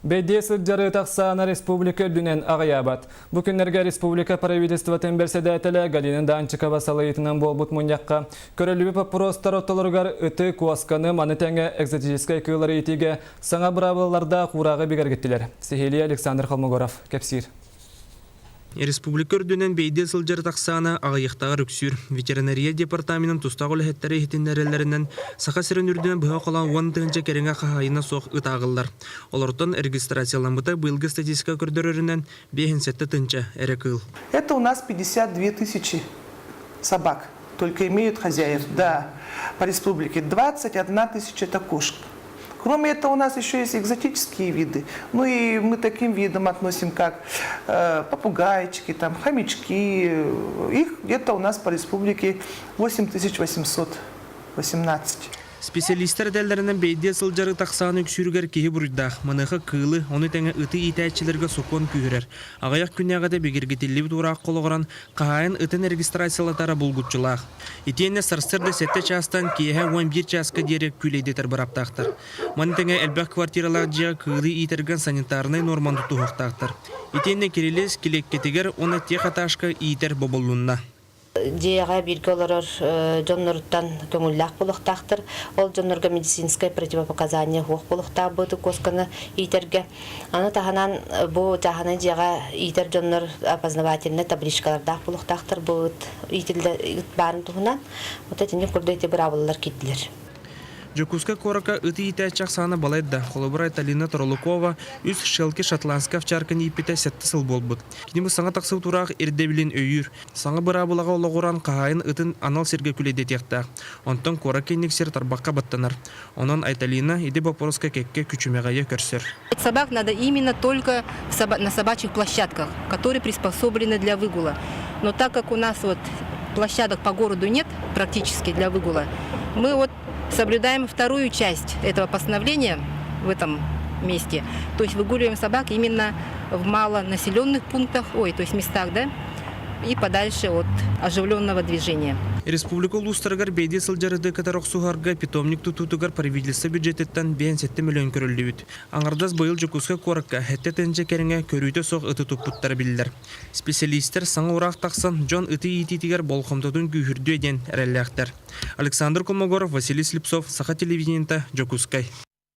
Бәйде сылжары тақсана республика дүнен ағаябат. Бүкінлерге республика правительствотын берседәтілі Галина Данчикова салайытынан болбут мұньяққа. Көрілібі папыростар отолырғар үті куасканы маны тәңі экзотическай кылары етеге саңа бұрабыларда құрағы бігергеттілер. Сихели Александр Холмогоров, Кепсир. Республика үрдінен бейде сылжар тақсана ағайықтағы рүксүр. Ветеринария департаментінің тұстағы үліхеттері етіндерелерінен сақа сірін үрдінен бұға қолан 10 тыңча кереңе қағайына соқ ұтағылар. Олардан регистрацияланбыта бұйылғы статистика көрдірерінен 5 тыңча әрі кыл. Это у нас 52 тысячи собак, только имеют хозяев. Да, по республике 21 тысяча это кошек. Кроме этого, у нас еще есть экзотические виды. Ну и мы таким видам относим, как попугайчики, там, хомячки. Их где-то у нас по республике 8818. Специалисттер дәлдерінен бейде сылжары тақсаны үксүргер кейі бұрыдақ. Манығы қылы, оны тәңі үті итәтчілерге соқуын күйірер. Ағаяқ күнәғады бегергетелі бұтурақ қолығыран қағайын үтін регистрациялатары бұлғытчылақ. Итенне сарсырды сәтті частан кейі 11 часқа дерек күлейдетер бұраптақтыр. Маны тәңі әлбәқ квартиралар жағы қылы итерген санитарный норман тұтуғақтақтыр. Итенне керелес келеккетігер оны техаташқа итер бобылуынна. Диэға бирге оларар жоннорыттан көңілләқ болықтақтыр. Ол жоннорға медицинское противопоказание хуқ болықтақ бұты косканы итерге. Аны тағанан бұл жағаны диэға итер жоннор опознавательны табличкалардақ болықтақтыр. Бұл итілді барын тұғынан. Ота тені күрді еті бір авылылар кеттілер. Жокуска корака ыты итәчак саны балайда. Холобрай Талина Торолукова үз шелки шотландска вчаркан ипите сетті сыл болбыт. Кинемі саңа тақсыл турақ ирдебілін өйір. Саңа бұрабылаға олағыран қағайын үтін анал серге күлейді тияқта. Онтан кора кеннік сер тарбаққа баттанар. Онан Айталина иде бапороска кекке күчімеғайы көрсер. Собак надо именно только на собачьих площадках, которые приспособлены для выгула. Но так как у нас вот площадок по городу нет практически для выгула, мы вот соблюдаем вторую часть этого постановления в этом месте. То есть выгуливаем собак именно в малонаселенных пунктах, то есть местах, да, и подальше от оживленного движения. Республика Лустаргар бейде сылжарыды катарок сухарга питомник тутутугар правительство бюджеттен 57 миллион көрілдіуіт. Аңардас бұйыл жүкусқа коракка хәтті тәнже кәріңе көрүйті соқ ыты тұппыттар білдер. Специалисттер саңа ұрақ тақсан Джон ыты ититигер болқымдудың күйірді еден әрәлі Александр Колмогоров, Василий Слепцов, Саха телевидениента, Жокускай.